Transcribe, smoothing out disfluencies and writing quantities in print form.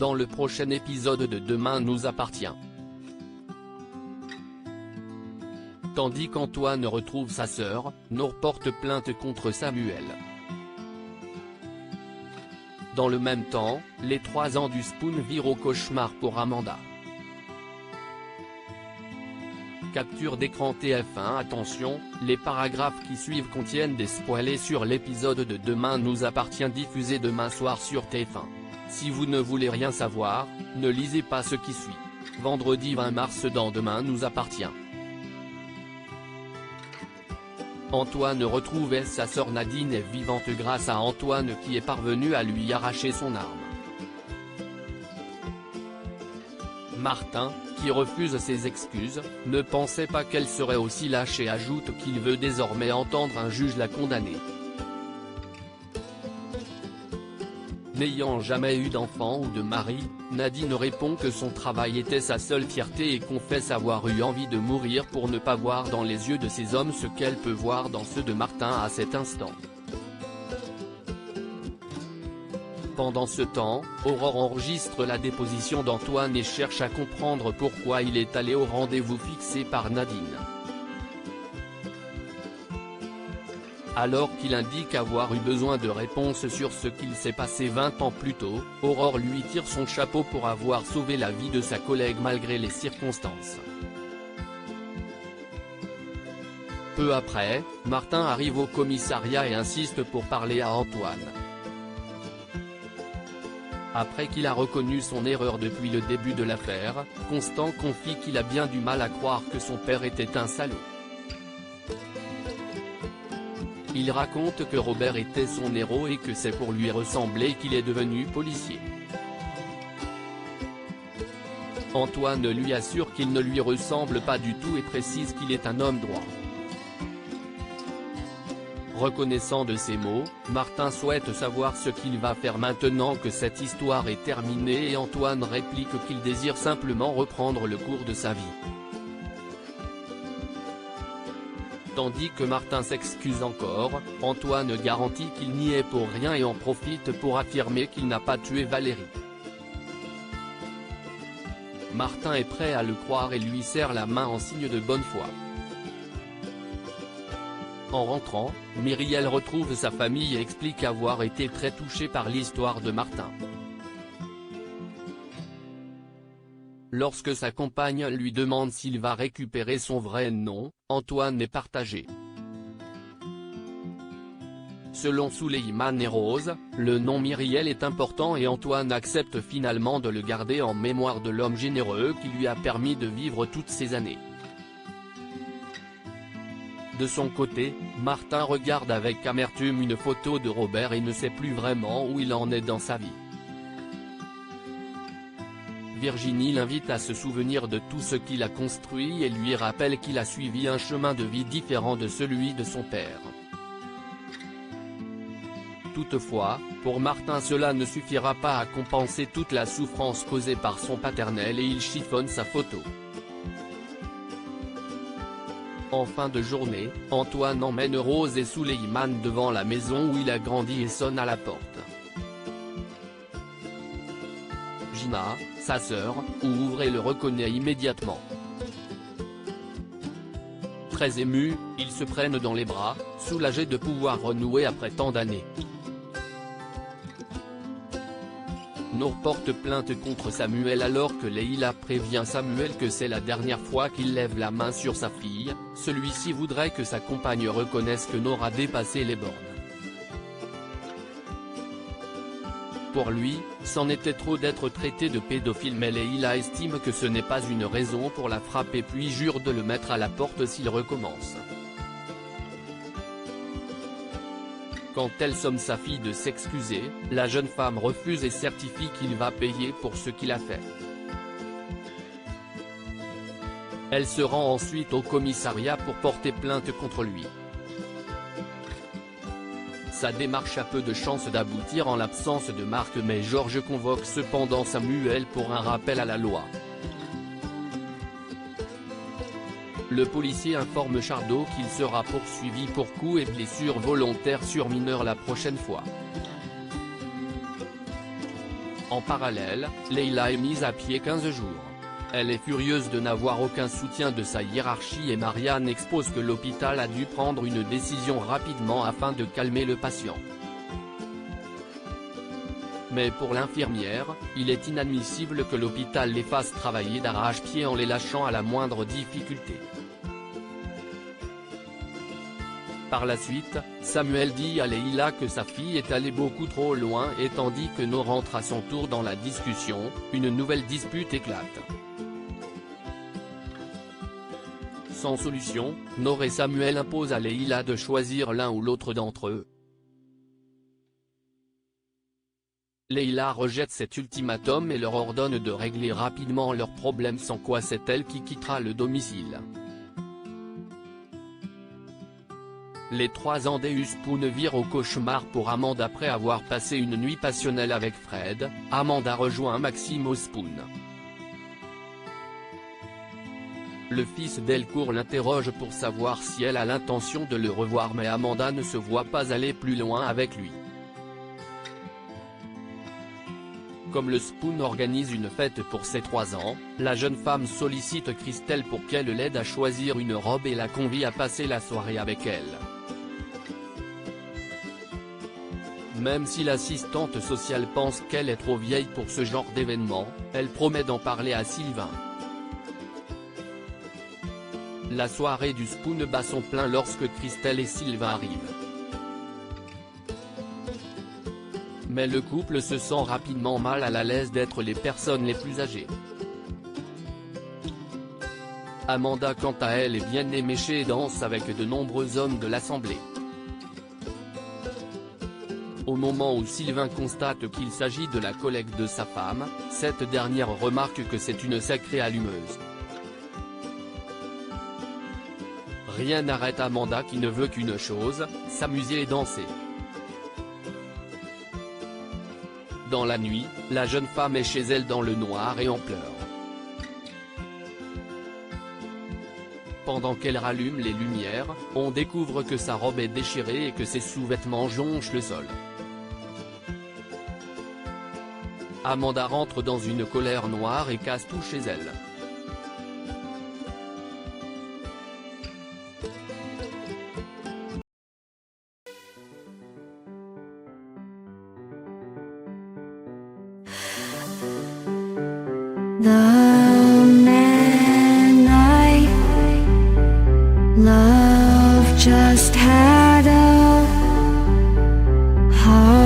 dans le prochain épisode de Demain nous appartient. Tandis qu'Antoine retrouve sa sœur, Nour porte plainte contre Samuel. Dans le même temps, les 3 ans du Spoon virent au cauchemar pour Amanda. Capture d'écran TF1. Attention, les paragraphes qui suivent contiennent des spoilers sur l'épisode de Demain nous appartient diffusé demain soir sur TF1. Si vous ne voulez rien savoir, ne lisez pas ce qui suit. Vendredi 20 mars dans Demain nous appartient. Antoine retrouve sa sœur. Nadine est vivante grâce à Antoine qui est parvenu à lui arracher son arme. Martin, qui refuse ses excuses, ne pensait pas qu'elle serait aussi lâche et ajoute qu'il veut désormais entendre un juge la condamner. N'ayant jamais eu d'enfant ou de mari, Nadine répond que son travail était sa seule fierté et confesse avoir eu envie de mourir pour ne pas voir dans les yeux de ces hommes ce qu'elle peut voir dans ceux de Martin à cet instant. Pendant ce temps, Aurore enregistre la déposition d'Antoine et cherche à comprendre pourquoi il est allé au rendez-vous fixé par Nadine. Alors qu'il indique avoir eu besoin de réponses sur ce qu'il s'est passé 20 ans plus tôt, Aurore lui tire son chapeau pour avoir sauvé la vie de sa collègue malgré les circonstances. Peu après, Martin arrive au commissariat et insiste pour parler à Antoine. Après qu'il a reconnu son erreur depuis le début de l'affaire, Constant confie qu'il a bien du mal à croire que son père était un salaud. Il raconte que Robert était son héros et que c'est pour lui ressembler qu'il est devenu policier. Antoine lui assure qu'il ne lui ressemble pas du tout et précise qu'il est un homme droit. Reconnaissant de ces mots, Martin souhaite savoir ce qu'il va faire maintenant que cette histoire est terminée et Antoine réplique qu'il désire simplement reprendre le cours de sa vie. Tandis que Martin s'excuse encore, Antoine garantit qu'il n'y est pour rien et en profite pour affirmer qu'il n'a pas tué Valérie. Martin est prêt à le croire et lui serre la main en signe de bonne foi. En rentrant, Myriel retrouve sa famille et explique avoir été très touchée par l'histoire de Martin. Lorsque sa compagne lui demande s'il va récupérer son vrai nom, Antoine est partagé. Selon Souleymane et Rose, le nom Myriel est important et Antoine accepte finalement de le garder en mémoire de l'homme généreux qui lui a permis de vivre toutes ces années. De son côté, Martin regarde avec amertume une photo de Robert et ne sait plus vraiment où il en est dans sa vie. Virginie l'invite à se souvenir de tout ce qu'il a construit et lui rappelle qu'il a suivi un chemin de vie différent de celui de son père. Toutefois, pour Martin cela ne suffira pas à compenser toute la souffrance causée par son paternel et il chiffonne sa photo. En fin de journée, Antoine emmène Rose et Souleymane devant la maison où il a grandi et sonne à la porte. Gina, sa sœur, ouvre et le reconnaît immédiatement. Très émus, ils se prennent dans les bras, soulagés de pouvoir renouer après tant d'années. Nour porte plainte contre Samuel alors que Leïla prévient Samuel que c'est la dernière fois qu'il lève la main sur sa fille, celui-ci voudrait que sa compagne reconnaisse que Nour a dépassé les bornes. Pour lui, c'en était trop d'être traité de pédophile mais Leïla estime que ce n'est pas une raison pour la frapper puis jure de le mettre à la porte s'il recommence. Quand elle somme sa fille de s'excuser, la jeune femme refuse et certifie qu'il va payer pour ce qu'il a fait. Elle se rend ensuite au commissariat pour porter plainte contre lui. Sa démarche a peu de chances d'aboutir en l'absence de Marc mais Georges convoque cependant Samuel pour un rappel à la loi. Le policier informe Chardot qu'il sera poursuivi pour coups et blessures volontaires sur mineurs la prochaine fois. En parallèle, Leila est mise à pied 15 jours. Elle est furieuse de n'avoir aucun soutien de sa hiérarchie et Marianne expose que l'hôpital a dû prendre une décision rapidement afin de calmer le patient. Mais pour l'infirmière, il est inadmissible que l'hôpital les fasse travailler d'arrache-pied en les lâchant à la moindre difficulté. Par la suite, Samuel dit à Leila que sa fille est allée beaucoup trop loin et tandis que No rentre à son tour dans la discussion, une nouvelle dispute éclate. Sans solution, Nour et Samuel imposent à Leila de choisir l'un ou l'autre d'entre eux. Leila rejette cet ultimatum et leur ordonne de régler rapidement leurs problèmes sans quoi c'est elle qui quittera le domicile. Les 3 ans des Spoon virent au cauchemar pour Amanda après avoir passé une nuit passionnelle avec Fred. Amanda rejoint Maxime au Spoon. Le fils d'Elcourt l'interroge pour savoir si elle a l'intention de le revoir mais Amanda ne se voit pas aller plus loin avec lui. Comme le Spoon organise une fête pour ses 3 ans, la jeune femme sollicite Christelle pour qu'elle l'aide à choisir une robe et la convie à passer la soirée avec elle. Même si l'assistante sociale pense qu'elle est trop vieille pour ce genre d'événement, elle promet d'en parler à Sylvain. La soirée du Spoon bat son plein lorsque Christelle et Sylvain arrivent. Mais le couple se sent rapidement mal à l'aise d'être les personnes les plus âgées. Amanda quant à elle est bien éméchée et danse avec de nombreux hommes de l'assemblée. Au moment où Sylvain constate qu'il s'agit de la collègue de sa femme, cette dernière remarque que c'est une sacrée allumeuse. Rien n'arrête Amanda qui ne veut qu'une chose, s'amuser et danser. Dans la nuit, la jeune femme est chez elle dans le noir et en pleurs. Pendant qu'elle rallume les lumières, on découvre que sa robe est déchirée et que ses sous-vêtements jonchent le sol. Amanda rentre dans une colère noire et casse tout chez elle. The man I love just had a heart